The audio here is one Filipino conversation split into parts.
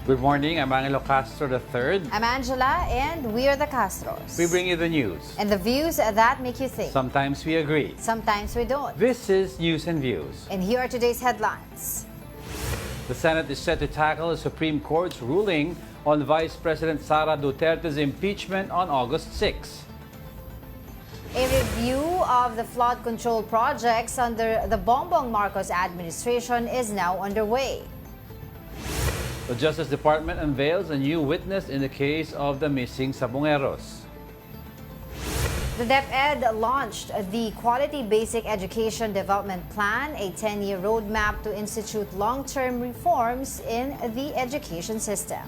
Good morning, I'm Angelo Castro III. I'm Angela, and we are the Castros. We bring you the news. And the views that make you think. Sometimes we agree. Sometimes we don't. This is News and Views. And here are today's headlines. The Senate is set to tackle the Supreme Court's ruling on Vice President Sara Duterte's impeachment on August 6. A review of the flood control projects under the Bongbong Marcos administration is now underway. The Justice Department unveils a new witness in the case of the missing Sabongeros. The DepEd launched the Quality Basic Education Development Plan, a 10-year roadmap to institute long-term reforms in the education system.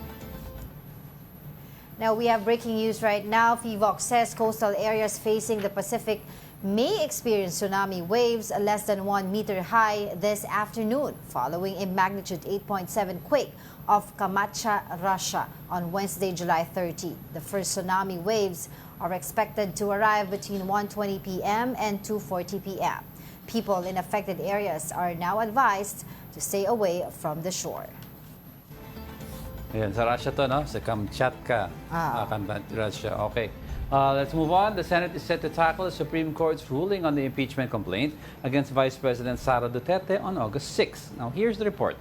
Now, we have breaking news right now. PHIVOLCS says coastal areas facing the Pacific may experience tsunami waves less than 1 meter high this afternoon, following a magnitude 8.7 quake off Kamacha, Russia on Wednesday, July 30. The first tsunami waves are expected to arrive between 1:20 p.m. and 2:40 p.m. People in affected areas are now advised to stay away from the shore. Ayan, sa Russia to, no? Sa Kamchatka, Russia. Okay. Let's move on. The Senate is set to tackle the Supreme Court's ruling on the impeachment complaint against Vice President Sara Duterte on August 6. Now, here's the report.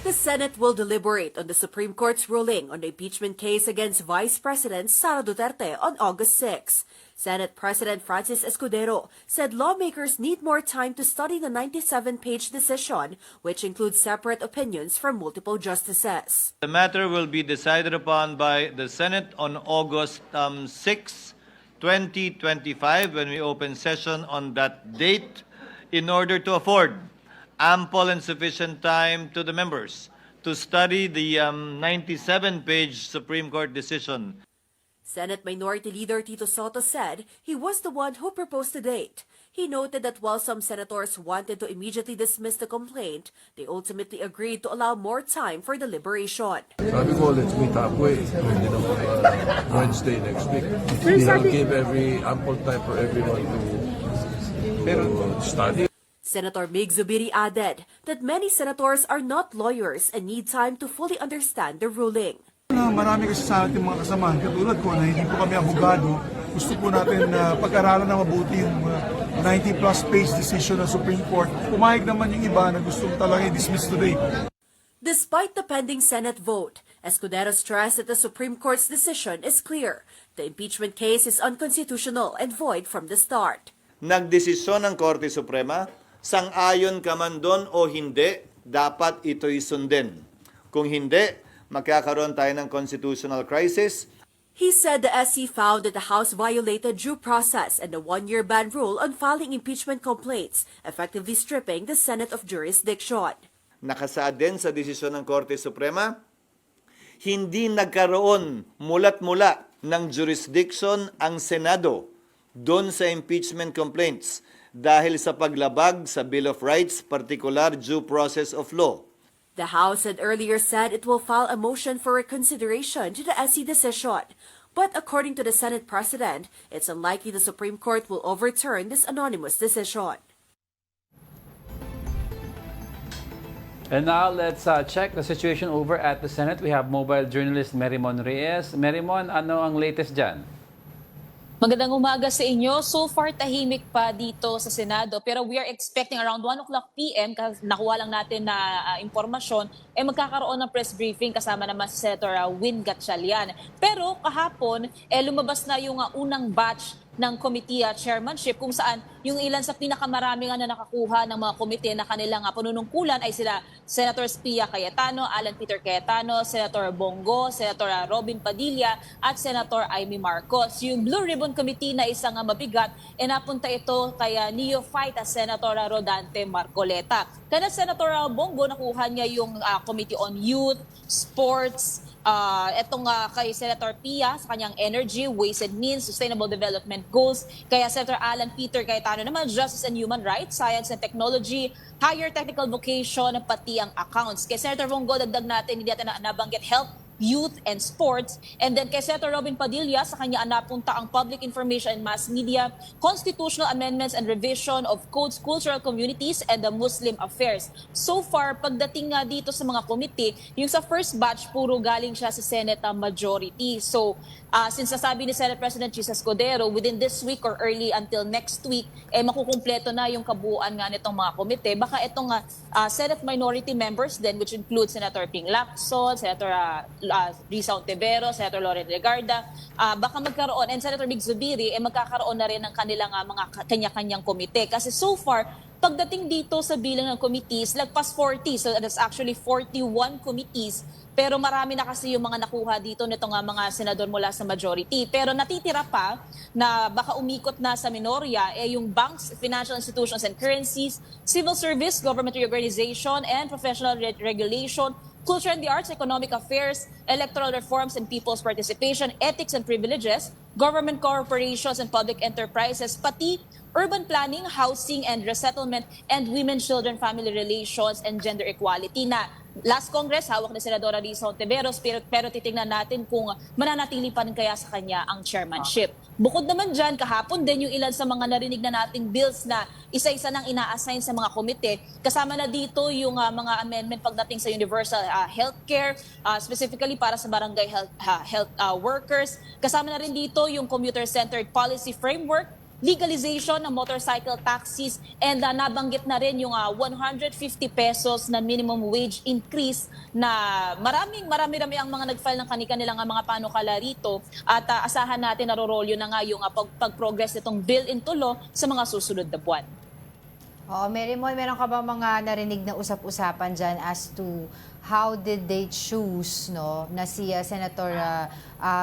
The Senate will deliberate on the Supreme Court's ruling on the impeachment case against Vice President Sara Duterte on August 6. Senate President Francis Escudero said lawmakers need more time to study the 97-page decision, which includes separate opinions from multiple justices. The matter will be decided upon by the Senate on August 6, 2025, when we open session on that date, in order to afford ample and sufficient time to the members to study the 97-page Supreme Court decision. Senate Minority Leader Tito Soto said he was the one who proposed the date. He noted that while some senators wanted to immediately dismiss the complaint, they ultimately agreed to allow more time for deliberation. Sabi ko, let's meet halfway. Wednesday next week. I'll give ample time for everyone to study. Senator Mig Zubiri added that many senators are not lawyers and need time to fully understand the ruling. Marami kasi sa ating mga kasamahan, katulad ko na hindi po kami abogado, gusto po natin pag-aralan na mabuti yung 90-plus page decision ng Supreme Court. Pumayag naman yung iba na gusto talaga i-dismiss today. Despite the pending Senate vote, Escudero stressed that the Supreme Court's decision is clear. The impeachment case is unconstitutional and void from the start. Nagdesisyon ng Korte Suprema, sang-ayon ka man doon o hindi, dapat ito'y sundin. Kung hindi, magkakaroon tayo ng constitutional crisis. He said the SC found that the House violated due process and the one-year ban rule on filing impeachment complaints, effectively stripping the Senate of jurisdiction. Nakasaad din sa desisyon ng Korte Suprema, hindi nagkaroon mulat-mula ng jurisdiction ang Senado doon sa impeachment complaints dahil sa paglabag sa Bill of Rights, particular due process of law. The House had earlier said it will file a motion for reconsideration to the SC decision. But according to the Senate President, it's unlikely the Supreme Court will overturn this anonymous decision. And now, let's check the situation over at the Senate. We have mobile journalist Merimon Reyes. Merimon, ano ang latest dyan? Magandang umaga sa inyo. So far, tahimik pa dito sa Senado. Pero we are expecting around 1 o'clock p.m., nakuha lang natin na impormasyon, magkakaroon ng press briefing kasama naman si Senator Win Gatchalian. Pero kahapon, lumabas na yung unang batch ng committee chairmanship kung saan yung ilan sa pinakamaraming na nakakuha ng mga komite na kanilang panunungkulan ay sila Senator Pia Cayetano, Alan Peter Cayetano, Senator Bongo, Senator Robin Padilla at Senator Amy Marcos. Yung Blue Ribbon Committee na isang mabigat, napunta ito kay neophyte Senator Rodante Marcoleta. Kana Senator Bongo, nakuha niya yung Committee on Youth, Sports, etong kay Senator Pia sa kanyang Energy, Ways and Means, Sustainable Development Goals. Kaya Senator Alan Peter Cayetano naman, Justice and Human Rights, Science and Technology, Higher Technical Vocation, pati ang Accounts. Kay Senator Bongo, dagdag natin, hindi natin nabanggit Health, Youth, and Sports. And then kay Senator Robin Padilla, sa kanya napunta ang Public Information and Mass Media, Constitutional Amendments and Revision of Codes, Cultural Communities, and the Muslim Affairs. So far, pagdating nga dito sa mga komite, yung sa first batch, puro galing siya sa Senate majority. So, since nasabi ni Senate President Jesus Escudero, within this week or early until next week, makukumpleto na yung kabuuan nga nitong mga komite. Baka itong Senate minority members din, which include Senator Ping Lacson, Senator Risa Ontiveros, Senator Loren Legarda, baka magkaroon, and Senator Mig Zubiri, magkakaroon na rin ng kanilang mga kanya-kanyang komite. Kasi so far, pagdating dito sa bilang ng committees, lagpas 40. So that's actually 41 committees. Pero marami na kasi yung mga nakuha dito nitong mga senador mula sa majority. Pero natitira pa na baka umikot na sa minorya yung banks, financial institutions and currencies, civil service, government reorganization and professional regulation, culture and the arts, economic affairs, electoral reforms and people's participation, ethics and privileges, government corporations and public enterprises, pati urban planning, housing and resettlement, and women, children, family relations, and gender equality na last Congress, hawak ni Senadora Risa Ontiveros, pero titingnan natin kung mananatili pa rin kaya sa kanya ang chairmanship. Bukod naman dyan, kahapon din yung ilan sa mga narinig na nating bills na isa-isa nang ina-assign sa mga komite. Kasama na dito yung mga amendment pagdating sa universal healthcare, specifically para sa barangay health workers. Kasama na rin dito yung commuter-centered policy framework, legalization ng motorcycle taxis, and nabanggit na rin yung 150 pesos na minimum wage increase na marami ang mga nag-file ng kanilang mga panukala rito at asahan natin na rorolyo na nga yung pag-progress nitong bill into law sa mga susunod na buwan. Mary Mon, meron ka ba mga narinig na usap-usapan dyan as to how did they choose na si Senator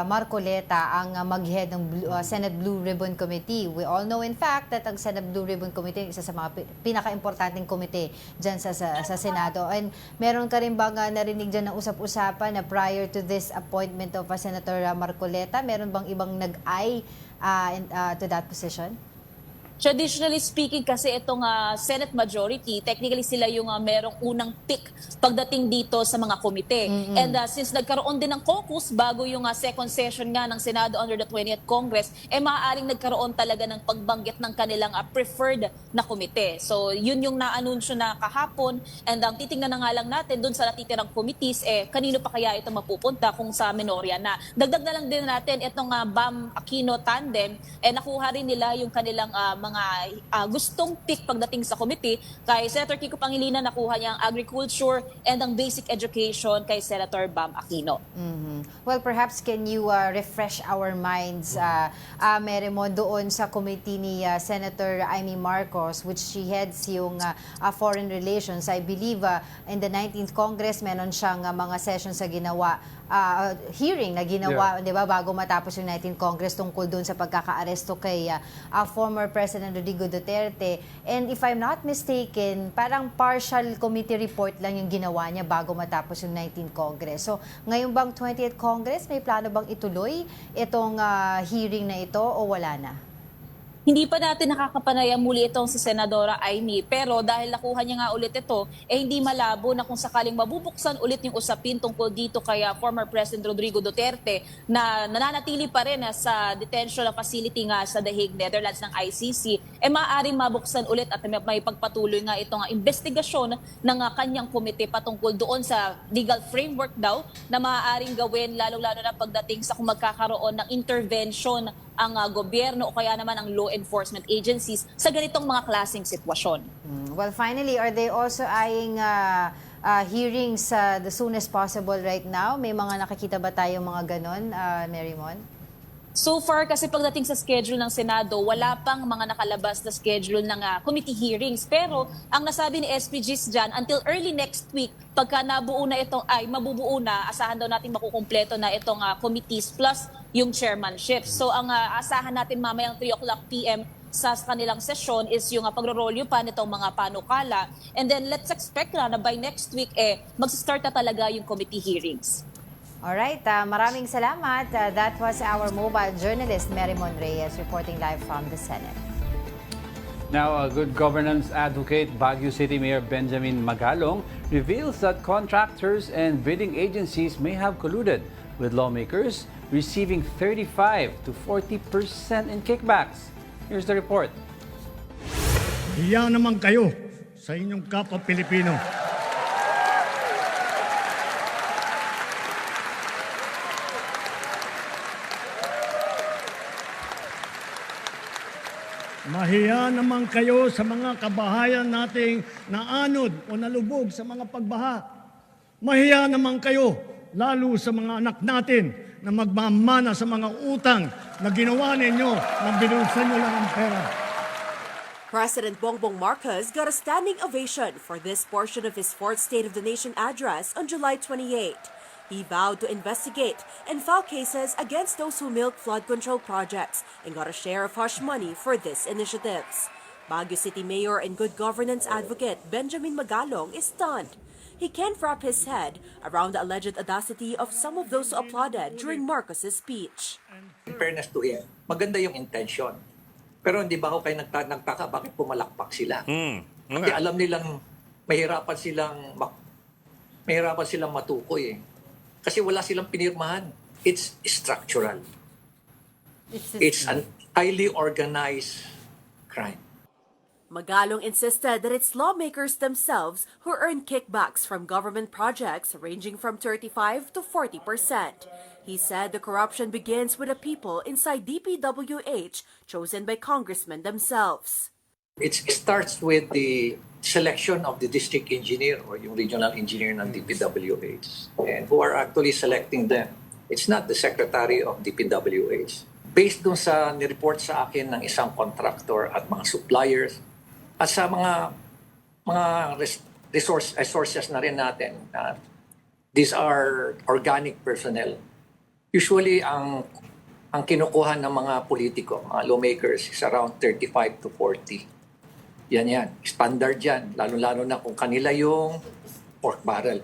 Marcoleta ang mag-head ng Senate Blue Ribbon Committee? We all know in fact that ang Senate Blue Ribbon Committee isa sa mga pinaka-importanting komite dyan sa Senado. And meron ka rin bang narinig dyan na usap-usapan na prior to this appointment of Senator Marcoleta, meron bang ibang nag-eye to that position? Traditionally speaking kasi itong Senate majority, technically sila yung merong unang pick pagdating dito sa mga komite. And since nagkaroon din ng caucus bago yung second session nga ng Senado under the 20th Congress, maaaring nagkaroon talaga ng pagbanggit ng kanilang preferred na komite. So yun yung na-anunsyo na kahapon, and ang titingnan na nga lang natin dun sa natitirang committees, kanino pa kaya ito mapupunta kung sa minorya na. Dagdag na lang din natin itong Bam Aquino tandem, nakuha rin nila yung kanilang mga gustong pick pagdating sa committee. Kay Senator Kiko Pangilinan, nakuha niya ang agriculture and ang basic education kay Senator Bam Aquino. Well, perhaps can you refresh our minds, Merimo, doon sa committee ni Senator Amy Marcos, which she heads yung foreign relations. I believe in the 19th Congress, meron siyang mga sessions sa ginawa, hearing na ginawa, di ba, bago matapos yung 19th Congress tungkol doon sa pagkakaaresto kay former President Rodrigo Duterte. And if I'm not mistaken, parang partial committee report lang yung ginawa niya bago matapos yung 19th Congress. So, ngayon bang 20th Congress, may plano bang ituloy itong hearing na ito o wala na? Hindi pa natin nakakapanayam muli itong si Senadora Amy, pero dahil nakuha niya nga ulit ito, hindi malabo na kung sakaling mabubuksan ulit yung usapin tungkol dito kay former President Rodrigo Duterte na nananatili pa rin sa detention facility nga sa The Hague, Netherlands ng ICC, maaaring mabuksan ulit at may pagpatuloy nga itong investigasyon ng kanyang komite patungkol doon sa legal framework daw na maaaring gawin lalo-lalo na pagdating sa kung magkakaroon ng intervention ang gobyerno o kaya naman ang law enforcement agencies sa ganitong mga klaseng sitwasyon. Well, finally, are they also eyeing hearings the soonest possible right now? May mga nakikita ba tayong mga ganon, Mary Mon? So far, kasi pagdating sa schedule ng Senado, wala pang mga nakalabas na schedule ng committee hearings. Pero ang nasabi ni SPGs dyan, until early next week, pagka nabuo na itong, mabubuo na, asahan daw natin makukumpleto na itong committees plus yung chairmanship. So ang asahan natin mamayang 3 o'clock p.m. sa kanilang session is yung pagrorolyo pa nitong mga panukala. And then let's expect na by next week, mag-start na talaga yung committee hearings. Alright, maraming salamat. That was our mobile journalist, Mary Mon Reyes, reporting live from the Senate. Now, a good governance advocate, Baguio City Mayor Benjamin Magalong, reveals that contractors and bidding agencies may have colluded with lawmakers, receiving 35 to 40% in kickbacks. Here's the report. Hiya naman kayo sa inyong kapwa Pilipino. Mahiya naman kayo sa mga kabahayan nating naanod o nalubog sa mga pagbaha. Mahiya naman kayo lalo sa mga anak natin na magmamana sa mga utang na ginawa ninyo na binulsan nyo lang ang pera. President Bongbong Marcos got a standing ovation for this portion of his fourth State of the Nation address on July 28. He vowed to investigate and file cases against those who milk flood control projects and got a share of hush money for these initiatives. Baguio City Mayor and good governance advocate Benjamin Magalong is stunned. He can't wrap his head around the alleged audacity of some of those who applauded during Marcos's speech. In fairness to him, maganda yung intention. Pero hindi ba ako kayo nagtaka bakit pumalakpak sila? Kasi alam nilang mahirapan silang matukoy eh. Kasi wala silang pinirmahan. It's structural. It's an highly organized crime. Magalong insisted that it's lawmakers themselves who earn kickbacks from government projects ranging from 35 to 40%. He said the corruption begins with the people inside DPWH chosen by congressmen themselves. It starts with the selection of the district engineer or yung regional engineer ng DPWH and who are actually selecting them. It's not the secretary of DPWH. Based dun sa nireport sa akin ng isang contractor at mga suppliers at sa mga resources na rin natin, these are organic personnel. Usually, ang kinukuha ng mga politiko, mga lawmakers, is around 35 to 40. Yan. Standard yan. Lalo-lalo na kung kanila yung pork barrel.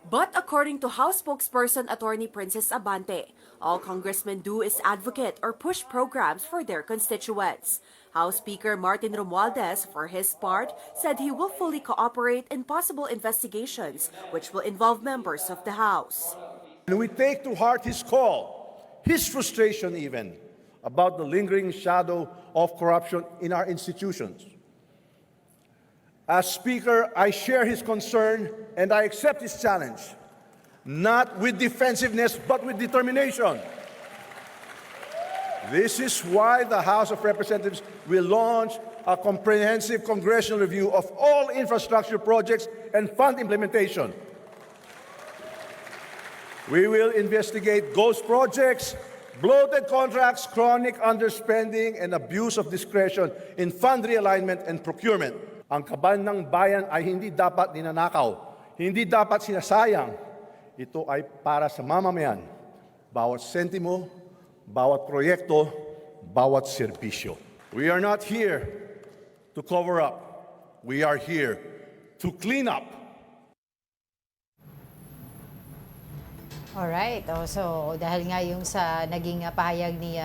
But according to House spokesperson Attorney Princess Abante, all congressmen do is advocate or push programs for their constituents. House Speaker Martin Romualdez, for his part, said he will fully cooperate in possible investigations which will involve members of the House. And we take to heart his call, his frustration even, about the lingering shadow of corruption in our institutions. As Speaker, I share his concern and I accept his challenge, not with defensiveness but with determination. This is why the House of Representatives will launch a comprehensive congressional review of all infrastructure projects and fund implementation. We will investigate ghost projects, bloated contracts, chronic underspending, and abuse of discretion in fund realignment and procurement. Ang kaban ng bayan ay hindi dapat ninanakaw, hindi dapat sinasayang. Ito ay para sa mamamayan. Bawat sentimo, bawat proyekto, bawat serbisyo. We are not here to cover up. We are here to clean up. Alright, so dahil nga yung sa naging pahayag ni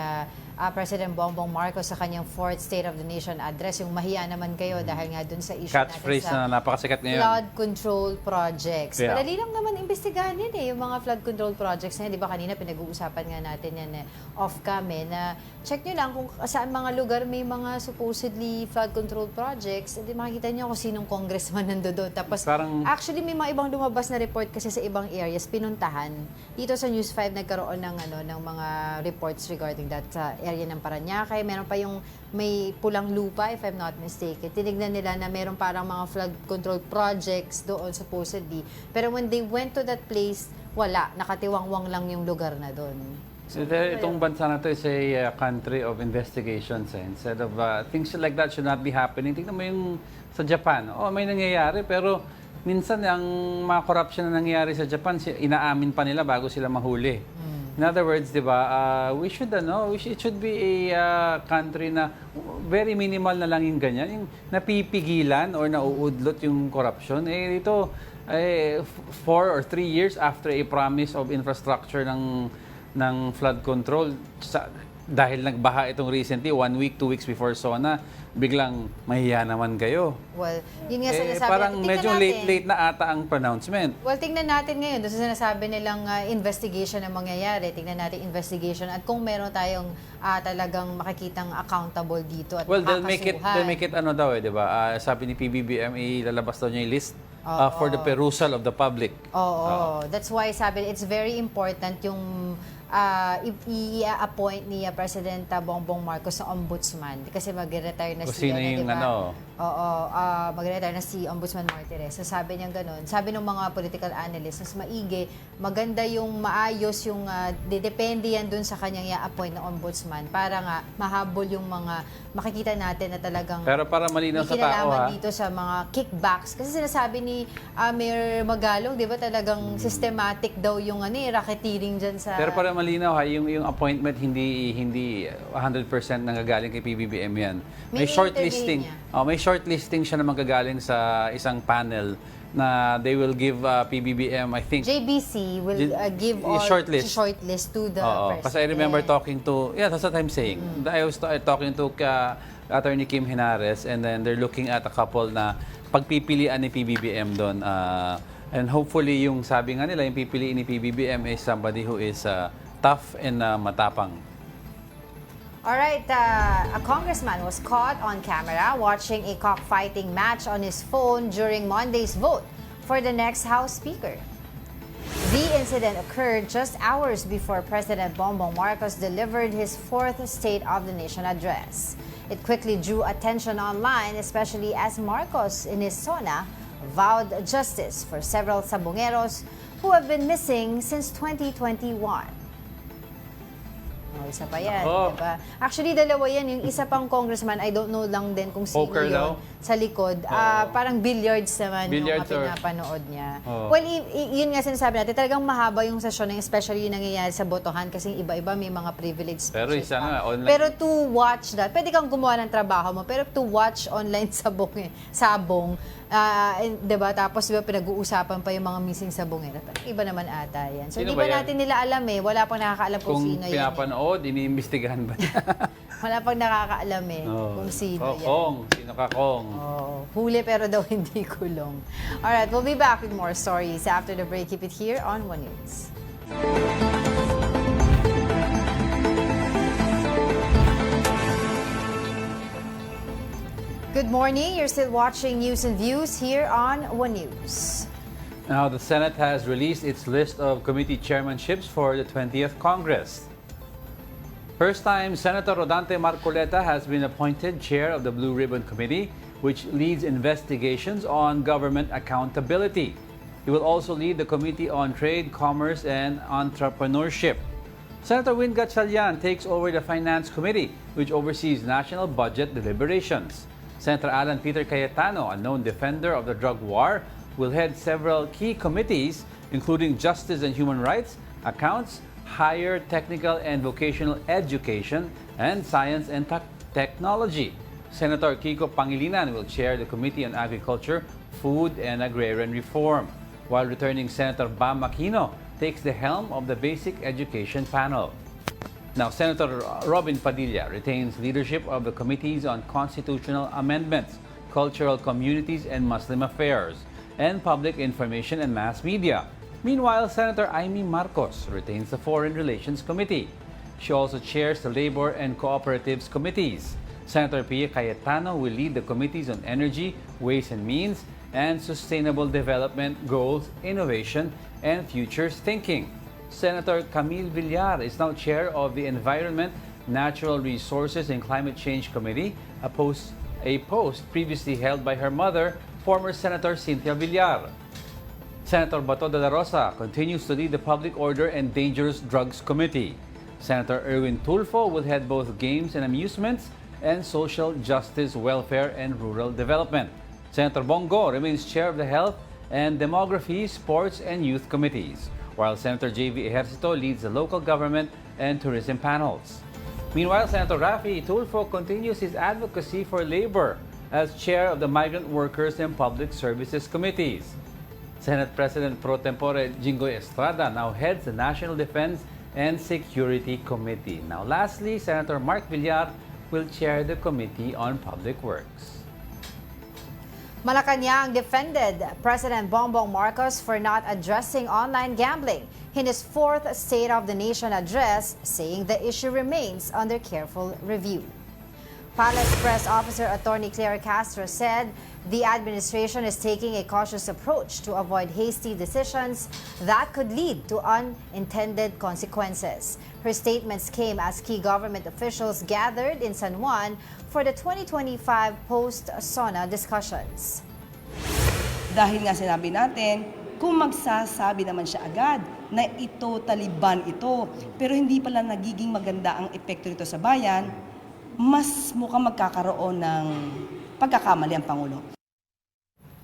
President Bongbong Marcos sa kanyang fourth State of the Nation address, yung mahiya naman kayo dahil nga dun sa issue Catchphrase natin sa na napakasikat ngayon. flood control projects. Yeah. Madali lang naman imbestigahan yan yung mga flood control projects na yan. Di ba kanina pinag-uusapan nga natin yan off-cam na check nyo lang kung saan mga lugar may mga supposedly flood control projects. Di makikita nyo kung sinong congressman nandoon. Tapos actually may mga ibang lumabas na report kasi sa ibang areas pinuntahan. Dito sa News 5 nagkaroon ng mga reports regarding that sa area ng Parañaque. Meron pa yung may pulang lupa, if I'm not mistaken. Tinignan nila na meron parang mga flood control projects doon supposedly. Pero when they went to that place, wala. Nakatiwangwang lang yung lugar na doon. So, itong bansa na to is a country of investigations. Instead of things like that should not be happening. Tingnan mo yung sa Japan. May nangyayari pero minsan ang mga corruption na nangyayari sa Japan, inaamin pa nila bago sila mahuli. In other words, di ba, it should be a country na very minimal na lang yung ganyan, yung napipigilan or nauudlot yung corruption. Dito, 4 or 3 years after a promise of infrastructure ng flood control, dahil nagbaha itong recently, 1 week, 2 weeks before SONA, biglang mahiya naman kayo. Well, yun nga sinasabi Parang natin. medyo Tingnan natin. late na ata ang pronouncement. Well, tingnan natin ngayon. Doon sa sinasabi nilang investigation na mangyayari. Tingnan natin investigation at kung meron tayong talagang makikitang accountable dito at Well, they'll make it makakasuhan. ano daw di ba? Sabi ni PBBM, ilalabas daw niya yung list for the perusal of the public. Oo. That's why sabi it's very important yung i-appoint ni President Bongbong Marcos na ombudsman kasi mag-retire na O si sino yung diba? ano? Oo, mag-retire na si Ombudsman Martires. So sabi niya ganun. Sabi ng mga political analysts, mas maigi, maganda yung maayos yung depende yan dun sa kanyang i-appoint na ombudsman para nga mahabol yung mga makikita natin na talagang Pero para malinaw may sa tao kinalaman ha. dito sa mga kickbacks. Kasi sinasabi ni Mayor Magalong, di ba talagang systematic daw yung racketeering dyan sa... Pero para malinaw ha, yung appointment hindi 100% nanggagaling kay PBBM yan. May shortlisting. i-interview May shortlisting siya na manggagaling sa isang panel na they will give PBBM, I think. JBC will give all shortlist to the president. Kasi I remember talking to, that's what I'm saying. I was talking to Attorney Kim Henares and then they're looking at a couple na pagpipilian ni PBBM doon. And hopefully yung sabi nga nila, yung pipiliin ni PBBM is somebody who is tough and matapang. Alright, a congressman was caught on camera watching a cockfighting match on his phone during Monday's vote for the next House Speaker. The incident occurred just hours before President Bongbong Marcos delivered his fourth State of the Nation address. It quickly drew attention online, especially as Marcos in his SONA vowed justice for several Sabongeros who have been missing since 2021. Isa pa yan, diba? Actually, dalawa yan. Yung isa pang congressman, I don't know lang din kung sino Poker yun daw? sa likod. Parang billiards naman Billiards yung pinapanood niya. Oh. Well, yun nga sinasabi natin, talagang mahaba yung session, especially yung nangyayari sa botohan kasi iba-iba may mga privileged Pero speeches isa pa. nga, online. Pero to watch that, pwede kang gumawa ng trabaho mo, pero to watch online sabong, diba? Tapos diba pinag-uusapan pa yung mga missing sabongero. Iba naman ata yan. So, Sino di ba ba yan? natin nila alam eh. Wala pang nakakaalam kung sino yan. Pinapanood, iniimbestigahan ba niya? Wala pang nakakaalam eh kung sino yan. Kong, sino ka Kong? Huli pero daw hindi kulong. Alright, we'll be back with more stories after the break. Keep it here on One News. Good morning. You're still watching News and Views here on One News. Now, the Senate has released its list of committee chairmanships for the 20th Congress. First time, Senator Rodante Marcoleta has been appointed chair of the Blue Ribbon Committee, which leads investigations on government accountability. He will also lead the Committee on Trade, Commerce, and Entrepreneurship. Senator Win Gatchalian takes over the Finance Committee, which oversees national budget deliberations. Senator Alan Peter Cayetano, a known defender of the drug war, will head several key committees, including Justice and Human Rights, Accounts, Higher Technical and Vocational Education, and Science and Technology. Senator Kiko Pangilinan will chair the Committee on Agriculture, Food, and Agrarian Reform, while returning Senator Bam Aquino takes the helm of the Basic Education panel. Now, Senator Robin Padilla retains leadership of the Committees on Constitutional Amendments, Cultural Communities and Muslim Affairs, and Public Information and Mass Media. Meanwhile, Senator Amy Marcos retains the Foreign Relations Committee. She also chairs the Labor and Cooperatives Committees. Senator Pia Cayetano will lead the Committees on Energy, Ways and Means, and Sustainable Development Goals, Innovation, and Futures Thinking. Senator Camille Villar is now chair of the Environment, Natural Resources and Climate Change Committee, a post previously held by her mother, former Senator Cynthia Villar. Senator Bato de la Rosa continues to lead the Public Order and Dangerous Drugs Committee. Senator Erwin Tulfo will head both Games and Amusements and Social Justice, Welfare, and Rural Development. Senator Bongo remains chair of the Health and Demography, Sports, and Youth Committees, while Senator J.V. Ejercito leads the Local Government and Tourism panels. Meanwhile, Senator Rafi Tulfo continues his advocacy for labor as chair of the Migrant Workers and Public Services Committees. Senate President Pro Tempore Jinggoy Estrada now heads the National Defense and Security Committee. Now, lastly, Senator Mark Villar will chair the Committee on Public Works. Malacanang defended President Bongbong Marcos for not addressing online gambling in his fourth State of the Nation address, saying the issue remains under careful review. Palace Press Officer Attorney Clara Castro said the administration is taking a cautious approach to avoid hasty decisions that could lead to unintended consequences. Her statements came as key government officials gathered in San Juan for the 2025 post-SONA discussions. Dahil nga sinabi natin, kung magsasabi naman siya agad na ito Taliban ito, pero hindi pala nagiging maganda ang epekto nito sa bayan, mas mukhang magkakaroon ng pagkakamali ang Pangulo.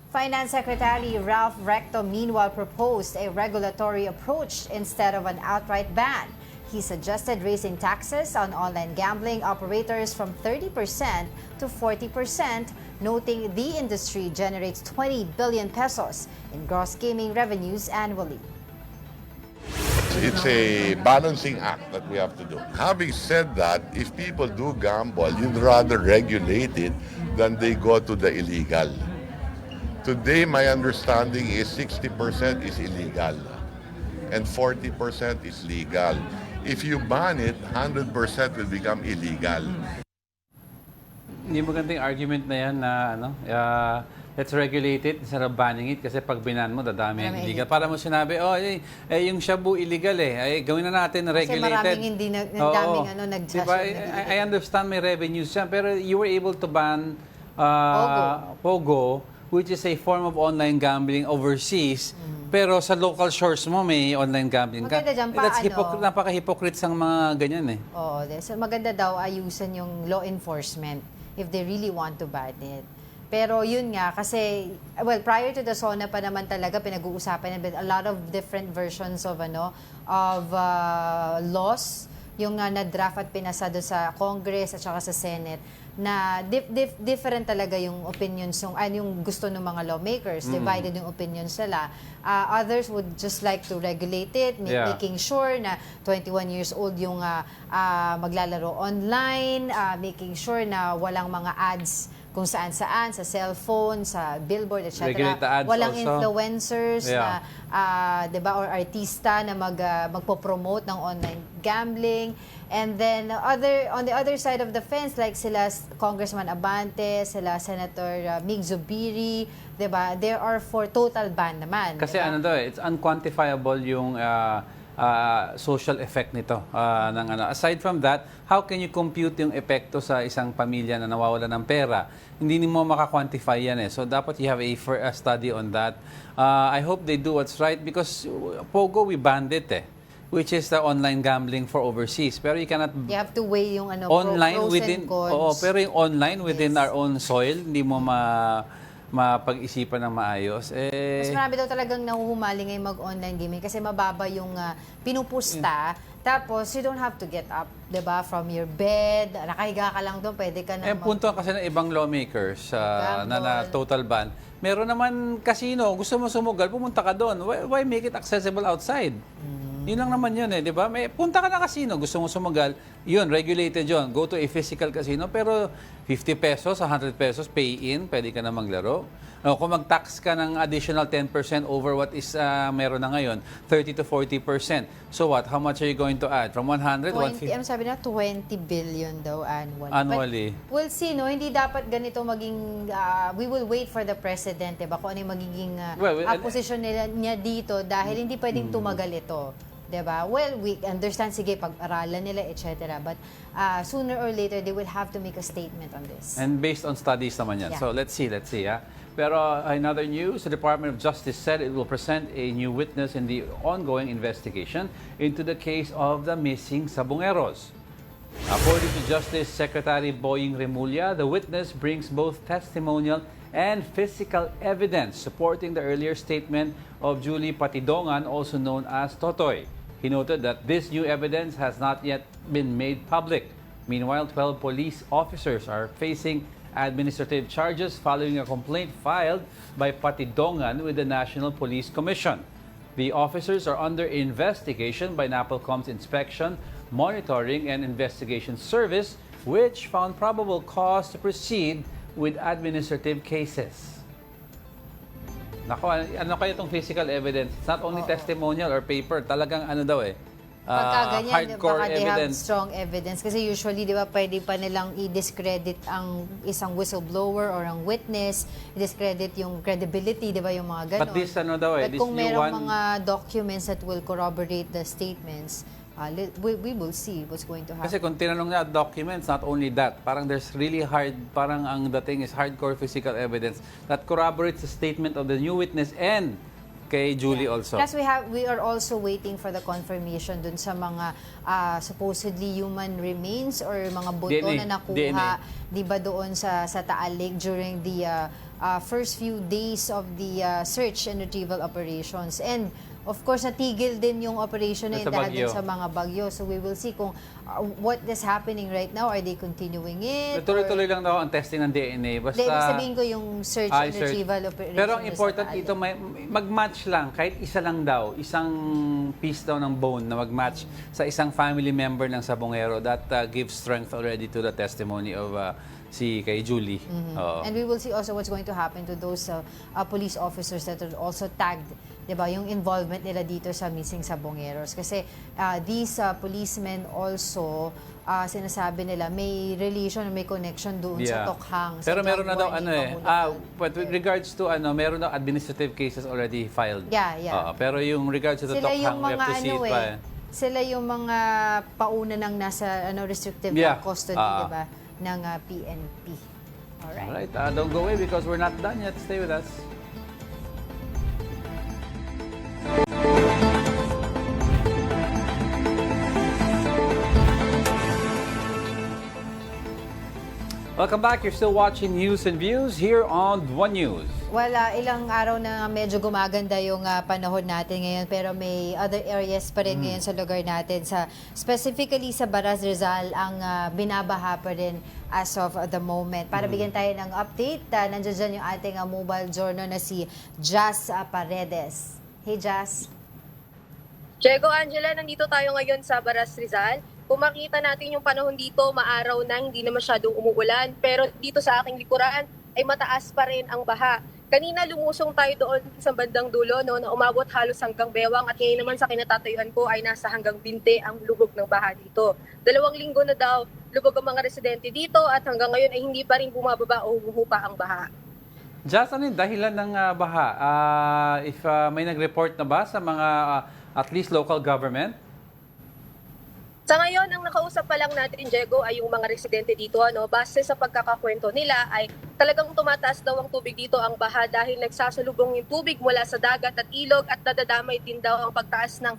Finance Secretary Ralph Recto meanwhile proposed a regulatory approach instead of an outright ban. He suggested raising taxes on online gambling operators from 30% to 40%, noting the industry generates 20 billion pesos in gross gaming revenues annually. It's a balancing act that we have to do. Having said that, if people do gamble, you'd rather regulate it than they go to the illegal. Today, my understanding is 60% is illegal and 40% is legal. If you ban it, 100% will become illegal. Hindi magandang argument na yan na let's regulate it instead of banning it kasi pag binan mo, dadami ang illegal. Para mo sinabi, yung shabu illegal gawin na natin regulated. Kasi maraming hindi daming nag-session. Diba? I understand may revenues yan, pero you were able to ban Pogo, which is a form of online gambling overseas, pero sa local shores mo may online gambling ka. Maganda dyan pa, That's napaka-hypocrite sang mga ganyan So maganda daw ayusan yung law enforcement if they really want to ban it. Pero yun nga, kasi, prior to the SONA pa naman talaga, pinag-uusapan a lot of different versions of laws, yung na-draft at pinasa doon sa Congress at saka sa Senate, na different talaga yung opinions, yung gusto ng mga lawmakers, divided yung opinions nila. Others would just like to regulate it, making sure na 21 years old yung maglalaro online, making sure na walang mga ads kung saan-saan, sa cellphone, sa billboard, etc. Walang also influencers na, diba, or artista na magpo-promote ng online gambling. And then, on the other side of the fence, like sila Congressman Abante, sila Senator Mig Zubiri, diba, there are for total ban naman. Kasi diba? it's unquantifiable yung social effect nito. Aside from that, how can you compute yung epekto sa isang pamilya na nawawala ng pera? Hindi mo maka-quantify yan So dapat you have a study on that. I hope they do what's right because Pogo, we banned it which is the online gambling for overseas. Pero you cannot... You have to weigh yung online pros within, and cons. pero yung online within our own soil, hindi mo mapag-isipan ng maayos. Mas marami daw talagang nahuhumali ngayon mag-online gaming kasi mababa yung pinupusta. Tapos, you don't have to get up, diba, from your bed. Nakahiga ka lang doon, pwede ka na punto kasi ng ibang lawmakers na total ban. Meron naman casino, gusto mo sumugal, pumunta ka doon. Why make it accessible outside? Yun lang naman yun di ba? Punta ka na casino, gusto mo sumagal, yun, regulated yun. Go to a physical casino, pero 50 pesos, 100 pesos, pay in, pwede ka na maglaro. Kung mag-tax ka ng additional 10% over what is meron na ngayon, 30 to 40%. So what? How much are you going to add? From 100, 150? Ano sabi na? 20 billion daw annually. But we'll see, no? Hindi dapat ganito maging, we will wait for the president, diba? Kung ano yung magiging position niya dito dahil hindi pwedeng tumagal ito. Diba? Well, we understand, sige, pag-aralan nila, etc. But sooner or later, they will have to make a statement on this. And based on studies naman yan. So let's see. Pero another news, the Department of Justice said it will present a new witness in the ongoing investigation into the case of the missing Sabongeros. According to Justice Secretary Boying Remulla, the witness brings both testimonial and physical evidence supporting the earlier statement of Julie Patidongan, also known as Totoy. He noted that this new evidence has not yet been made public. Meanwhile, 12 police officers are facing administrative charges following a complaint filed by Patidongan with the National Police Commission. The officers are under investigation by NAPOLCOM's Inspection, Monitoring and Investigation Service, which found probable cause to proceed with administrative cases. Nako, ano kaya itong physical evidence? It's not only testimonial or paper, talagang ano daw Pagka ganyan, hardcore baka they have evidence. strong evidence. Kasi usually, di ba, pwede pa nilang i-discredit ang isang whistleblower or ang witness, i-discredit yung credibility, di ba, yung mga ganon. But this ano daw But this kung new merong one, mga documents that will corroborate the statements, we will see what's going to happen. kasi kung tinanong na documents, not only that, parang there's really parang ang dating is hardcore physical evidence that corroborates the statement of the new witness and kay Julie also. Plus, we are also waiting for the confirmation dun sa mga supposedly human remains or mga buto DNA. na nakuha, di ba, doon sa Taal Lake during the first few days of the search and retrieval operations. And of course, natigil din yung operation na yun Sa dahil bagyo. din sa mga bagyo. So we will see kung what is happening right now. Are they continuing it? Tuloy-tuloy lang daw ang testing ng DNA. Basta, Ibig sabihin ko yung search and retrieval operation. Pero ang doon sa important Taal ito, mag-match lang. Kahit isa lang daw, isang piece daw ng bone na mag-match sa isang family member ng sabongero. That gives strength already to the testimony of kay Julie. Oo. And we will see also what's going to happen to those police officers that are also tagged, 'di ba, yung involvement nila dito sa missing sabongeros. Kasi these policemen also sinasabi nila may relation, may connection doon sa Tokhang. Pero sa meron na daw Bulacan. but with regards to meron daw administrative cases already filed. Yeah. Pero yung regards to the Sila yung Tokhang, we have mga to see it pa. sila yung mga pauna ng nasa restrictive custody, 'di ba, ng PNP. Alright, don't go away because we're not done yet. Stay with us. Welcome back. You're still watching News and Views here on One News. Well, ilang araw na medyo gumaganda yung panahon natin ngayon, pero may other areas pa rin ngayon sa lugar natin. Specifically sa Baras Rizal, ang binabaha pa rin as of the moment. Para bigyan tayo ng update, nandiyan dyan yung ating mobile journal na si Jazz Paredes. Hey, Jazz. Diego, Angela, nandito tayo ngayon sa Baras Rizal. Kung makita natin yung panahon dito, maaraw na, hindi na masyadong umuulan. Pero dito sa aking likuran ay mataas pa rin ang baha. Kanina lumusong tayo doon sa bandang dulo, no, na umabot halos hanggang bewang, at ngayon naman sa kinatatayuan ko ay nasa hanggang binte ang lubog ng baha dito. 2 linggo na daw lubog ang mga residente dito at hanggang ngayon ay hindi pa rin bumababa o humuhupa ang baha. Just ano yung dahilan ng baha? If may nag-report na ba sa mga at least local government? Sa ngayon, ang nakausap pa lang natin, Diego, ay yung mga residente dito. Base sa pagkakakwento nila ay talagang tumataas daw ang tubig dito, ang baha, dahil nagsasalubong yung tubig mula sa dagat at ilog at nadadamay din daw ang pagtaas ng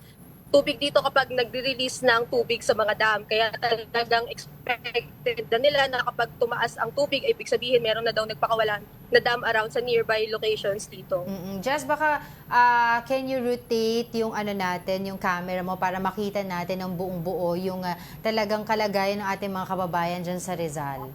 tubig dito kapag nagre-release ng tubig sa mga dam. Kaya talagang expected na nila na kapag tumaas ang tubig, ibig sabihin meron na daw nagpakawalan na dam around sa nearby locations dito. Just baka can you rotate yung natin, yung camera mo para makita natin ng buong buo yung talagang kalagayan ng ating mga kababayan dyan sa Rizal?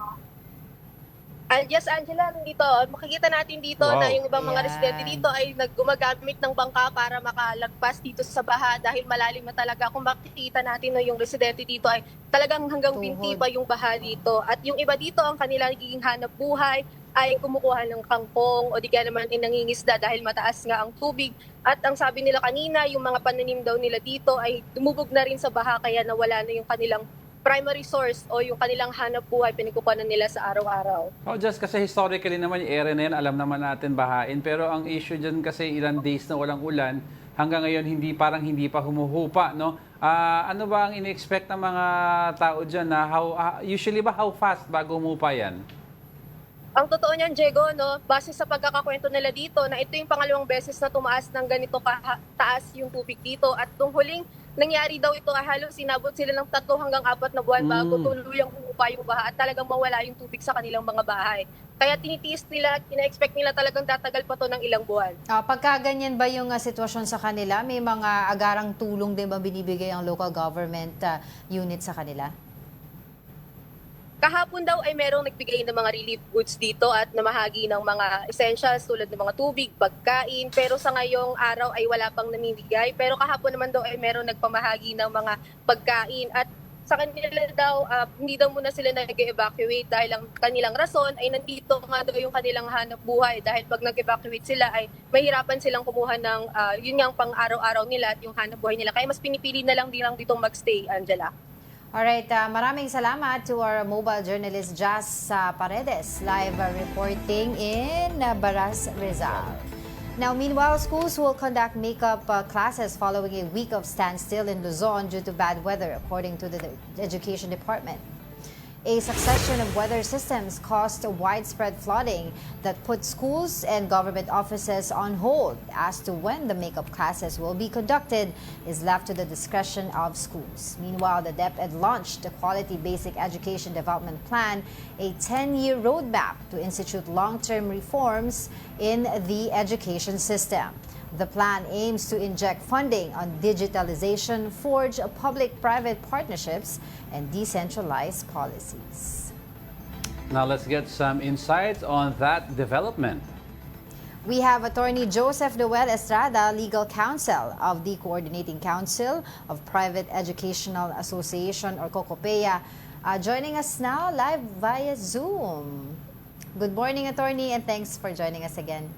Yes, Angela, dito, makikita natin dito na yung ibang mga residente dito ay gumagamit ng bangka para makalagpas dito sa baha dahil malalim na talaga. Kung makikita natin na yung residente dito ay talagang hanggang binti pa yung baha dito. At yung iba dito, ang kanila nagiging hanap buhay ay kumukuha ng kangkong o di kaya naman ay nangingisda dahil mataas nga ang tubig. At ang sabi nila kanina, yung mga pananim daw nila dito ay dumubog na rin sa baha kaya nawala na yung kanilang primary source o yung kanilang hanap buhay pinagkukunan nila sa araw-araw. Just kasi historically naman yung area na yan, alam naman natin bahain. Pero ang issue dyan kasi ilang days na walang ulan, hanggang ngayon parang hindi pa humuhupa, no? Ano ba ang ini-expect ng mga tao dyan na usually ba how fast bago humupa yan? Ang totoo niyan, Diego, base sa pagkakakwento nila dito, na ito yung pangalawang beses na tumaas ng ganito taas yung tubig dito. At nung huling nangyari daw ito, halos sinabot sila ng 3 hanggang 4 na buwan bago tuluyang humupa yung baha at talagang mawala yung tubig sa kanilang mga bahay. Kaya tinitiis nila at ina-expect nila talagang tatagal pa to ng ilang buwan. Pagka ganyan ba yung sitwasyon sa kanila, may mga agarang tulong din ba binibigay ang local government unit sa kanila? Kahapon daw ay merong nagbigay ng mga relief goods dito at namahagi ng mga essentials tulad ng mga tubig, pagkain. Pero sa ngayong araw ay wala pang namimigay. Pero kahapon naman daw ay merong nagpamahagi ng mga pagkain. At sa kanila daw, hindi daw muna sila nag-evacuate dahil ang kanilang rason ay nandito nga daw yung kanilang hanap buhay. Dahil pag nag-evacuate sila ay mahirapan silang kumuha ng yun nga pang araw-araw nila at yung hanap buhay nila. Kaya mas pinipili na lang ditong magstay, Angela. Alright, maraming salamat to our mobile journalist Jazz Paredes, live reporting in Baras, Rizal. Now, meanwhile, schools will conduct makeup classes following a week of standstill in Luzon due to bad weather, according to the Education Department. A succession of weather systems caused widespread flooding that put schools and government offices on hold. As to when the makeup classes will be conducted is left to the discretion of schools. Meanwhile, the DepEd launched the Quality Basic Education Development Plan, a 10-year roadmap to institute long-term reforms in the education system. The plan aims to inject funding on digitalization, forge public-private partnerships, and decentralize policies. Now let's get some insights on that development. We have Attorney Joseph Noel Estrada, Legal Counsel of the Coordinating Council of Private Educational Association, or COCOPEA, joining us now live via Zoom. Good morning, Attorney, and thanks for joining us again.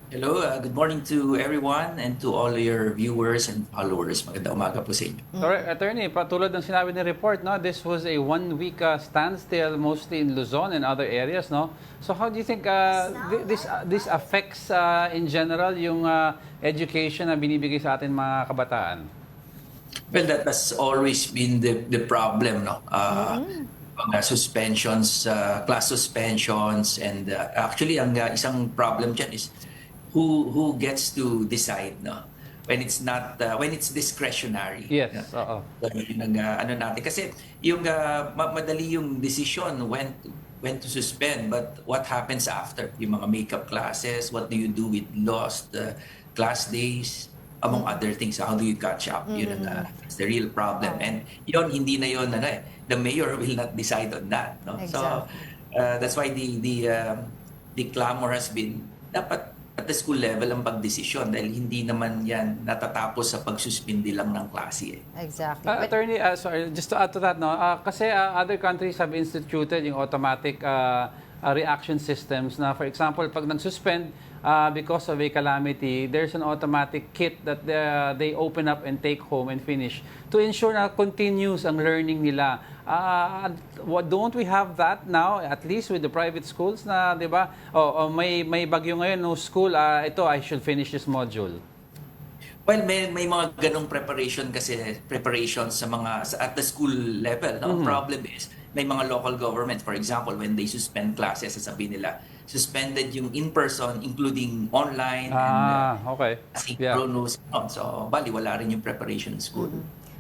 Hello, good morning to everyone and to all your viewers and followers. Magandang umaga po sa inyo. Alright, Attorney, patulad ng sinabi ng report, no, this was a one-week standstill mostly in Luzon and other areas, no? So how do you think this affects in general yung education na binibigay sa atin mga kabataan? Well, that has always been the problem, no? Mga suspensions, class suspensions, and actually ang isang problem dyan is who gets to decide, no, when it's not when it's discretionary. Yes, no? Ano natin kasi yung madali yung decision when to suspend, but what happens after yung mga makeup classes, what do you do with lost class days, among other things, how do you catch up? Yun ang that's the real problem, and yun hindi na yun the mayor will not decide on that, no? Exactly. So that's why the clamor has been dapat at the school level ang pagdesisyon dahil hindi naman yan natatapos sa pagsuspindi lang ng klase. Exactly. Attorney, sorry, just to add to that, no, kasi other countries have instituted yung automatic reaction systems na, for example, pag nag-suspend because of a calamity, there's an automatic kit that they open up and take home and finish to ensure na continues ang learning nila. Don't we have that now, at least with the private schools na, di ba? May bagyo ngayon, no school, ito, I should finish this module. Well, may mga ganong preparations sa at the school level. No? Problem is, may mga local governments, for example, when they suspend classes, sasabihin nila, suspended yung in-person, including online and asynchronous. Yeah. So, bali, wala rin yung preparation in school.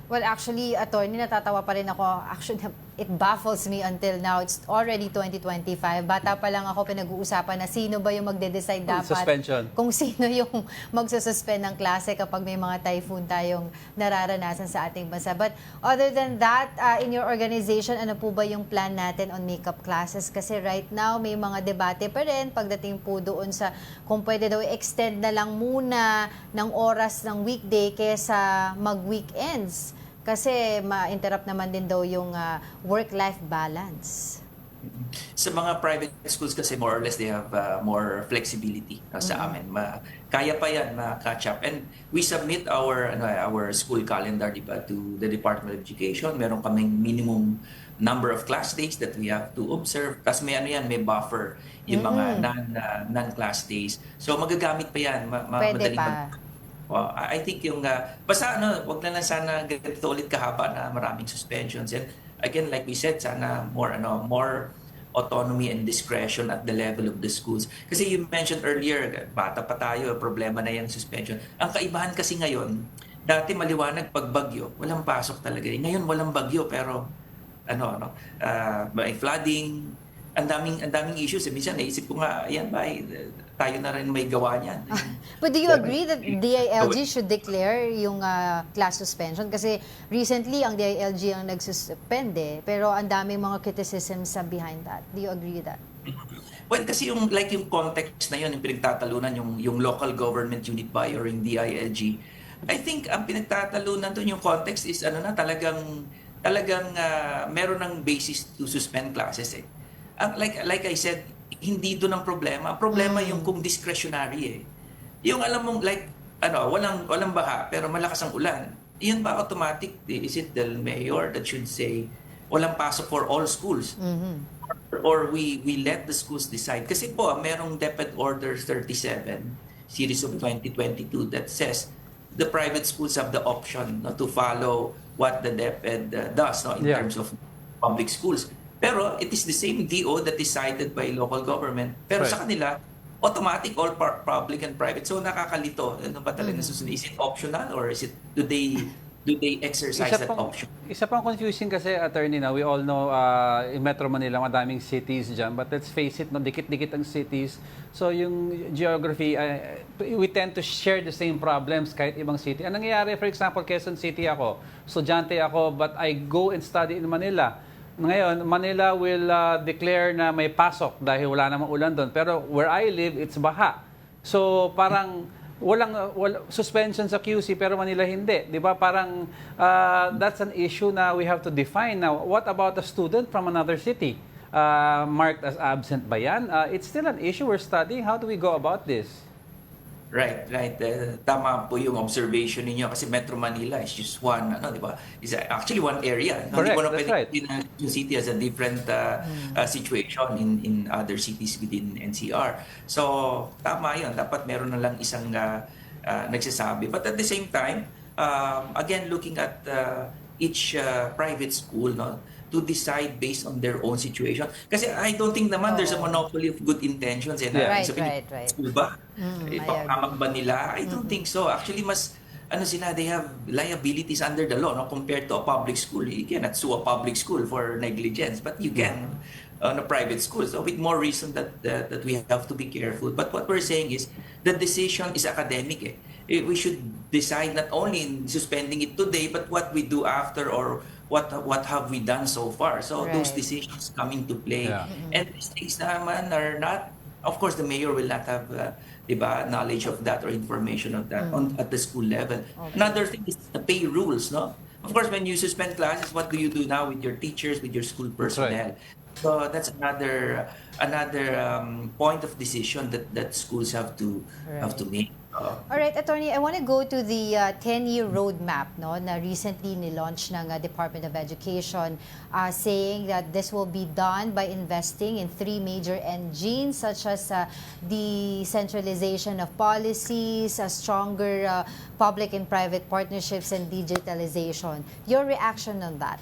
Well, actually, Attorney, natatawa pa rin ako. Actually, it baffles me until now. It's already 2025. Bata pa lang ako pinag-uusapan na sino ba yung magde-decide dapat. Suspension. Kung sino yung magsususpend ng klase kapag may mga typhoon tayong nararanasan sa ating bansa. But other than that, in your organization, ano po ba yung plan natin on makeup classes? Kasi right now, may mga debate pa rin pagdating po doon sa kung pwede daw extend na lang muna ng oras ng weekday kesa mag-weekends. Kasi ma-interrupt naman din daw yung work-life balance. Sa mga private schools kasi more or less they have more flexibility sa amin. Kaya pa yan ma-catch up. And we submit our school calendar, diba, to the Department of Education. Meron kaming minimum number of class days that we have to observe. Tapos may may buffer yung mga non-class days. So magagamit pa yan. Pwede pa. I think yung basta wag na lang sana ganito ulit kahaba na maraming suspensions, and again like we said, sana more autonomy and discretion at the level of the schools. Kasi you mentioned earlier, bata pa tayo, problema na yung suspension. Ang kaibahan kasi ngayon, dati maliwanag pag bagyo, walang pasok talaga. Ngayon walang bagyo pero may flooding, ang daming issues. Minsan naisip ko nga, ayan ba, tayo na rin may gawa niyan. But do you agree that DILG should declare yung class suspension? Kasi recently, ang DILG ang nagsuspend pero ang daming mga criticisms behind that. Do you agree with that? Well, kasi yung context na yun, yung pinagtatalunan, yung local government unit ba or yung DILG, I think ang pinagtatalunan doon yung context is talagang meron ng basis to suspend classes like I said, hindi doon ang problema. Ang problema yung kung discretionary Yung alam mong walang baha pero malakas ang ulan. Iyon ba automatic? Is it the mayor that should say walang pasok for all schools? Or we let the schools decide? Kasi po, merong DepEd Order 37 series of 2022 that says the private schools have the option to follow what the DepEd does in terms of public schools. Pero it is the same DO that decided by local government. Pero sa kanila, automatic all public and private. So nakakalito. Ano ba talaga nasusunod? Is it optional or is it do they exercise that option? Isa pang confusing kasi, attorney, we all know in Metro Manila madaming cities dyan, but let's face it, dikit-dikit ang cities. So yung geography, we tend to share the same problems kahit ibang city. Anong nangyayari, for example, Quezon City ako, estudyante ako, but I go and study in Manila. Ngayon, Manila will declare na may pasok dahil wala namang ulan doon. Pero where I live, it's baha. So parang walang suspension sa QC pero Manila hindi. Di ba? Parang that's an issue na we have to define. Now, what about a student from another city? Marked as absent ba yan? It's still an issue we're studying. How do we go about this? Right. Tama po yung observation ninyo kasi Metro Manila is just one, di ba? Is actually one area. Correct, Hindi mo na that's pwede right. yung city has a different situation in other cities within NCR. So, tama yun. Dapat meron na lang isang nagsasabi. But at the same time, again, looking at each private school, to decide based on their own situation. Kasi I don't think naman there's a monopoly of good intentions. Right. School ba? Ipapahamak ba nila? I don't think so. Actually, mas, they have liabilities under the law compared to a public school. You cannot sue a public school for negligence, but you can on a private school. So with more reason that we have to be careful. But what we're saying is the decision is academic. We should decide not only in suspending it today, but what we do after or what have we done so far. So those decisions come into play. And these things naman are not, of course, the mayor will not have knowledge of that or information of that at the school level. Another thing is the pay rules. Of course, when you suspend classes, what do you do now with your teachers, with your school personnel? So that's another point of decision that schools have to make. All right, Attorney, I want to go to the 10-year roadmap na recently nilaunch ng Department of Education, saying that this will be done by investing in 3 major engines such as the centralization of policies, stronger public and private partnerships, and digitalization. Your reaction on that?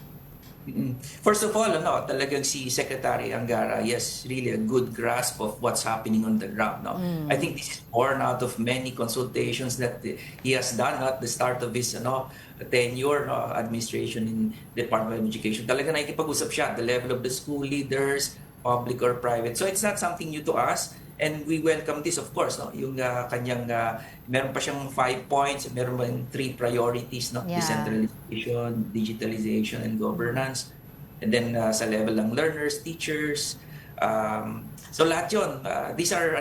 First of all, talagang si Secretary Angara, yes, really a good grasp of what's happening on the ground. I think this is born out of many consultations that he has done at the start of his tenure administration in Department of Education. Talagang nakikipag-usap siya at the level of the school leaders, public or private. So it's not something new to us. And we welcome this, of course, yung kanyang, meron pa siyang 5 points, meron pa 3 priorities, decentralization, digitalization, and governance. And then sa level ng learners, teachers. So lahat yun, these are,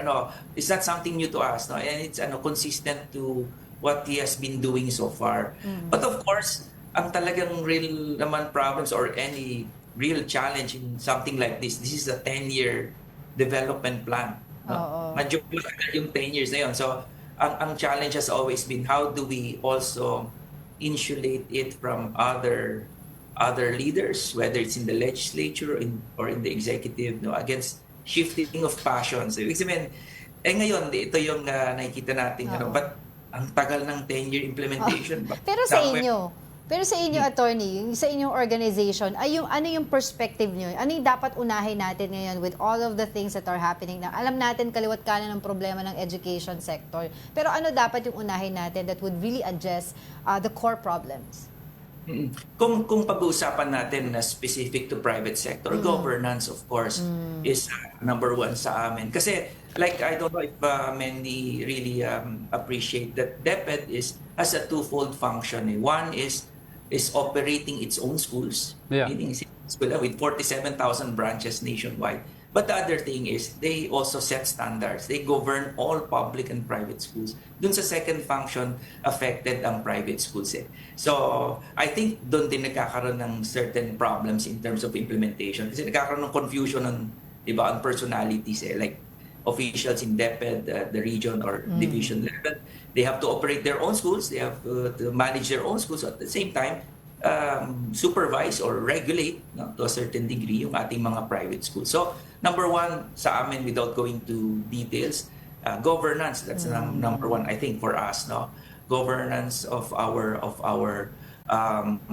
it's not something new to us, and it's consistent to what he has been doing so far. But of course, ang talagang real naman problems or any real challenge in something like this is a 10-year development plan. Medyo yung 10 years na yun. So, ang challenge has always been how do we also insulate it from other leaders, whether it's in the legislature or in the executive, against shifting of passions. So, ibig sabihin, ngayon, ito yung nakikita natin. But ang tagal ng 10-year implementation. Pero sa inyo, Attorney, sa inyong organization, ano yung perspective nyo? Ano yung dapat unahin natin ngayon with all of the things that are happening na alam natin kaliwat kanan ng problema ng education sector. Pero ano dapat yung unahin natin that would really address the core problems? Kung pag-uusapan natin na specific to private sector, governance of course is number one sa amin. Kasi like I don't know if many really appreciate that DepEd has a twofold function. One is operating its own schools, meaning school with 47,000 branches nationwide. But the other thing is they also set standards. They govern all public and private schools. Dun sa second function, affected ang private schools. So I think dun din nagkakaroon ng certain problems in terms of implementation. Kasi nagkakaroon ng confusion on, on personalities. Like officials in DepEd, the region or division level, they have to operate their own schools. They have to manage their own schools. So at the same time, supervise or regulate to a certain degree yung ating mga private schools. So number one sa amin, without going to details, governance. That's number one, I think, for us. Governance of our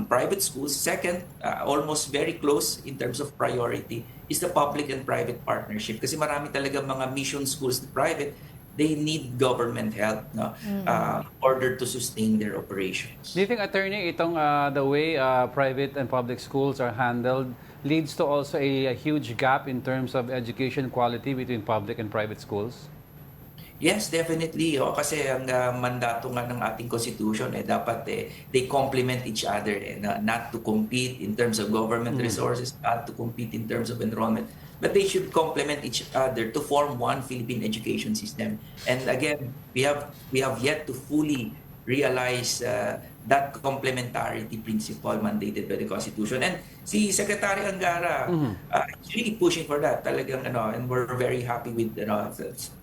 private schools. Second, almost very close in terms of priority, is the public and private partnership. Kasi marami talaga mga mission schools na private, they need government help in order to sustain their operations. Do you think, Attorney, itong the way private and public schools are handled leads to also a huge gap in terms of education quality between public and private schools? Yes, definitely. Kasi ang mandato nga ng ating constitution, dapat they complement each other, not to compete in terms of government resources, not to compete in terms of enrollment. But they should complement each other to form one Philippine education system. And again, we have yet to fully realize that complementarity principle mandated by the Constitution. And si Secretary Angara is really pushing for that. Talagang and we're very happy with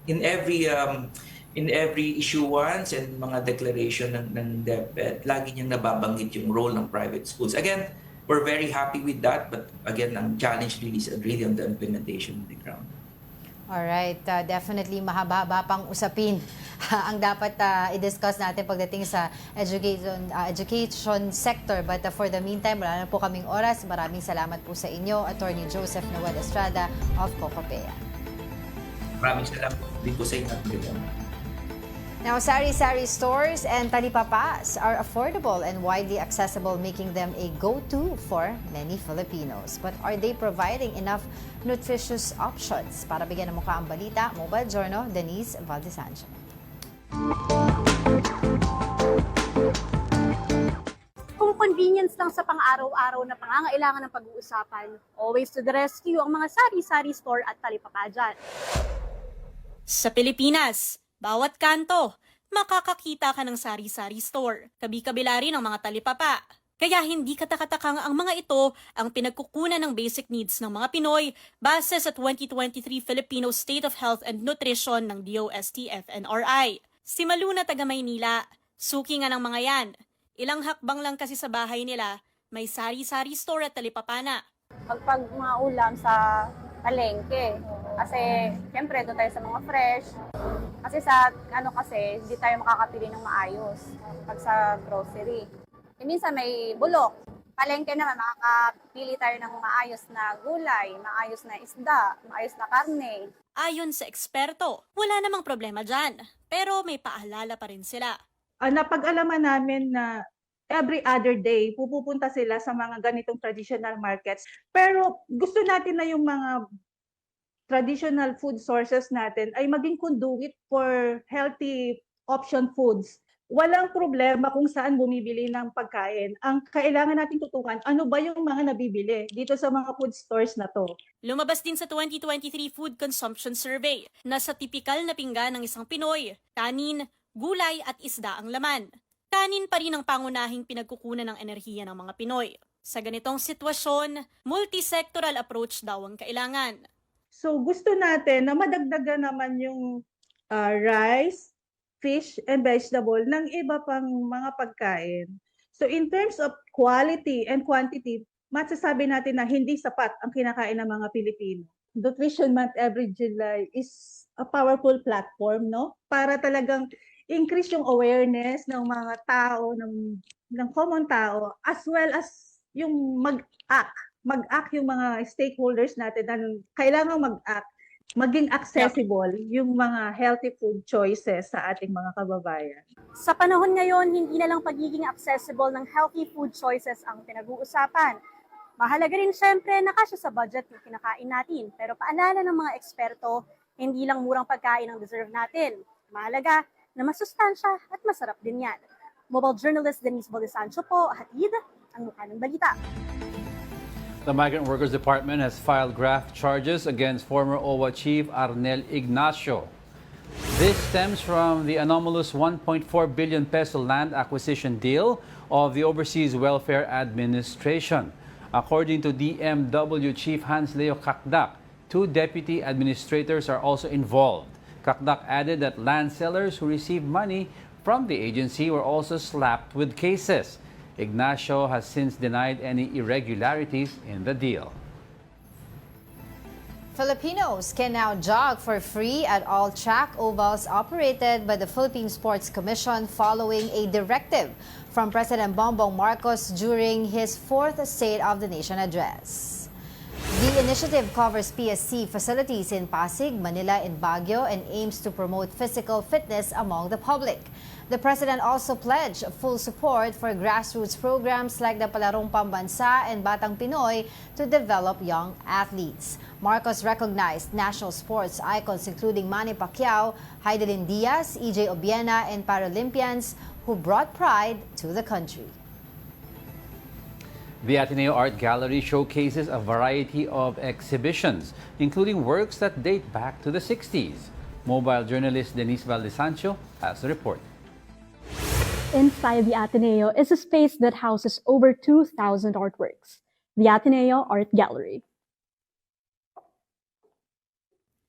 in every issuance and mga declaration ng DepEd, lagi niyang nababanggit yung role ng private schools. Again, we're very happy with that, but again, ang challenge really is really on the implementation on the ground. Alright, definitely mahaba-haba pang usapin ang dapat i-discuss natin pagdating sa education sector. But for the meantime, wala na po kaming oras. Maraming salamat po sa inyo, Attorney Joseph Noel Estrada of COCOPEA. Maraming salamat din po sa inyo. Now, sari-sari stores and talipapas are affordable and widely accessible, making them a go-to for many Filipinos. But are they providing enough nutritious options? Para bigyan ng mukha ang balita, Mobile Journal, Denise Valdesancho. Kung convenience lang sa pang-araw-araw na pangangailangan ng pag-uusapan, always to the rescue ang mga sari-sari store at talipapa dyan. Sa Pilipinas, bawat kanto, makakakita ka ng sari-sari store. Kabi-kabila rin ang mga talipapa. Kaya hindi katakatakang ang mga ito ang pinagkukunan ng basic needs ng mga Pinoy base sa 2023 Filipino State of Health and Nutrition ng DOST-FNRI. Si Maluna, taga Maynila, suki nga ng mga yan. Ilang hakbang lang kasi sa bahay nila, may sari-sari store at talipapa na. Pag mga ulam sa palengke, kasi siyempre doon tayo sa mga fresh. Kasi kasi hindi tayo makakapili ng maayos pag sa grocery. Minsan may bulok. Palengke naman, makakapili tayo ng maayos na gulay, maayos na isda, maayos na karne. Ayon sa eksperto, wala namang problema dyan. Pero may paalala pa rin sila. Napag-alaman namin na every other day, pupunta sila sa mga ganitong traditional markets. Pero gusto natin na yung mga traditional food sources natin ay maging conduit for healthy option foods. Walang problema kung saan bumibili ng pagkain. Ang kailangan natin tutukan, ano ba yung mga nabibili dito sa mga food stores na to. Lumabas din sa 2023 Food Consumption Survey na sa tipikal na pinggan ng isang Pinoy, kanin, gulay at isda ang laman. Kanin pa rin ang pangunahing pinagkukunan ng enerhiya ng mga Pinoy. Sa ganitong sitwasyon, multi-sectoral approach daw ang kailangan. So gusto natin na madagdagan naman yung rice, fish, and vegetable ng iba pang mga pagkain. So in terms of quality and quantity, masasabi natin na hindi sapat ang kinakain ng mga Pilipino. Nutrition Month every July is a powerful platform, no? Para talagang increase yung awareness ng mga tao, ng common tao, as well as yung mag-act yung mga stakeholders natin na kailangang mag-act maging accessible yung mga healthy food choices sa ating mga kababayan. Sa panahon ngayon, hindi na lang pagiging accessible ng healthy food choices ang pinag-uusapan. Mahalaga rin syempre na kasya sa budget yung kinakain natin. Pero paalala ng mga eksperto, hindi lang murang pagkain ang deserve natin. Mahalaga na masustansya at masarap din yan. Mobile journalist Denise Baldesancho po, hatid ang mukha ng balita. The Migrant Workers Department has filed graft charges against former OWA Chief Arnel Ignacio. This stems from the anomalous 1.4 billion peso land acquisition deal of the Overseas Welfare Administration. According to DMW Chief Hans Leo Kakdak, 2 deputy administrators are also involved. Kakdak added that land sellers who received money from the agency were also slapped with cases. Ignacio has since denied any irregularities in the deal. Filipinos can now jog for free at all track ovals operated by the Philippine Sports Commission following a directive from President Bongbong Marcos during his 4th State of the Nation address. The initiative covers PSC facilities in Pasig, Manila, and Baguio and aims to promote physical fitness among the public. The President also pledged full support for grassroots programs like the Palarong Pambansa and Batang Pinoy to develop young athletes. Marcos recognized national sports icons including Manny Pacquiao, Heidelin Diaz, EJ Obiena, and Paralympians who brought pride to the country. The Ateneo Art Gallery showcases a variety of exhibitions, including works that date back to the 60s. Mobile journalist Denise Valdesancho has the report. Inside the Ateneo is a space that houses over 2,000 artworks, the Ateneo Art Gallery.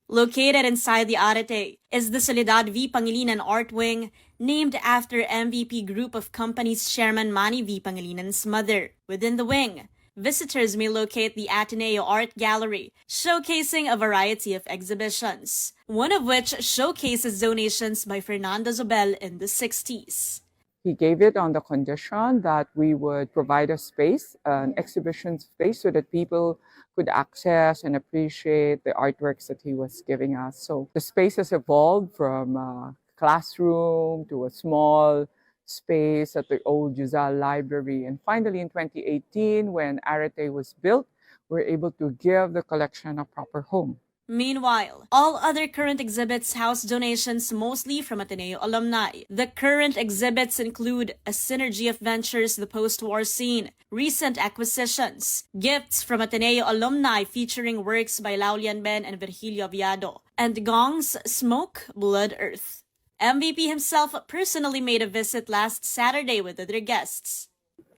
Located inside the Arete is the Soledad V. Pangilinan Art Wing, named after MVP Group of Companies Chairman Manny V. Pangilinan's mother. Within the wing, visitors may locate the Ateneo Art Gallery, showcasing a variety of exhibitions, one of which showcases donations by Fernando Zobel in the 60s. He gave it on the condition that we would provide a space, an exhibition space, so that people could access and appreciate the artworks that he was giving us. So the space has evolved from a classroom to a small space at the old Juzal Library. And finally, in 2018, when Arete was built, we were able to give the collection a proper home. Meanwhile, all other current exhibits house donations mostly from Ateneo alumni. The current exhibits include a synergy of ventures, the post-war scene, recent acquisitions, gifts from Ateneo alumni featuring works by Laulian Ben and Virgilio Aviado, and Gong's Smoke, Blood, Earth. MVP himself personally made a visit last Saturday with other guests.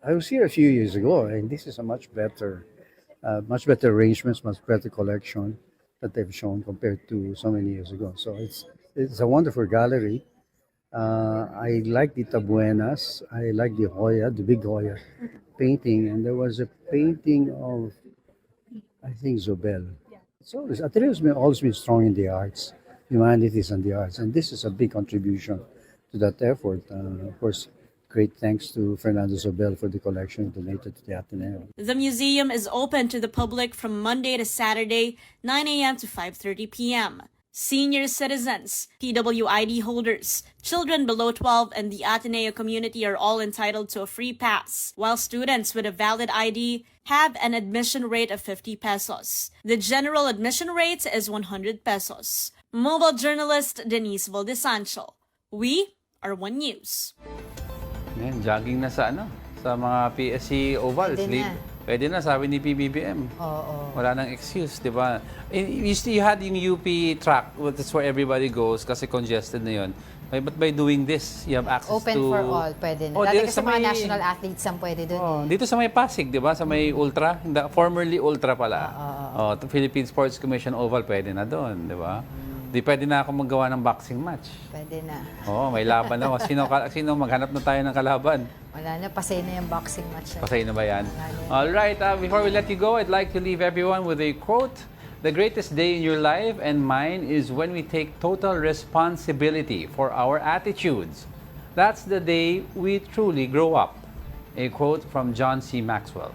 I was here a few years ago, and this is a much better arrangements, much better collection that they've shown compared to so many years ago. So it's a wonderful gallery. I like the Tabuenas. I like the Hoya, the big Hoya painting. And there was a painting of, I think, Zobel. Ateneo has always been strong in the arts, humanities and the arts. And this is a big contribution to that effort. Of course, great thanks to Fernando Zobel for the collection donated to the Ateneo. The museum is open to the public from Monday to Saturday, 9 a.m. to 5:30 p.m. Senior citizens, PWID holders, children below 12, and the Ateneo community are all entitled to a free pass, while students with a valid ID have an admission rate of 50 pesos. The general admission rate is 100 pesos. Mobile journalist Denise Valdesancho. We are One News. Yan, jogging na sa sa mga PSC ovals. Pwede na, sabi ni PBBM. Wala nang excuse, di ba? You had yung UP track, that's where everybody goes kasi congested na yun. But by doing this, you have access Open to... for all, pwede na. Dati kasi mga national athletes ang pwede doon. Dito sa may Pasig, di ba? Sa may Ultra, formerly Ultra pala. Philippine Sports Commission Oval, pwede na doon, di ba? Di pwede na ako maggawa ng boxing match. Pwede na. May laban na. Sino maghanap na tayo ng kalaban? Wala na, pasay na yung boxing match. Pasay na ba yan? Alright, before we let you go, I'd like to leave everyone with a quote. The greatest day in your life and mine is when we take total responsibility for our attitudes. That's the day we truly grow up. A quote from John C. Maxwell.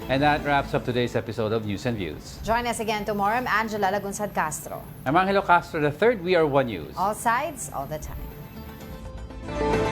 And that wraps up today's episode of News and Views. Join us again tomorrow. I'm Angela Lagunsad Castro. I'm Angelo Castro III. We are One News. All sides, all the time.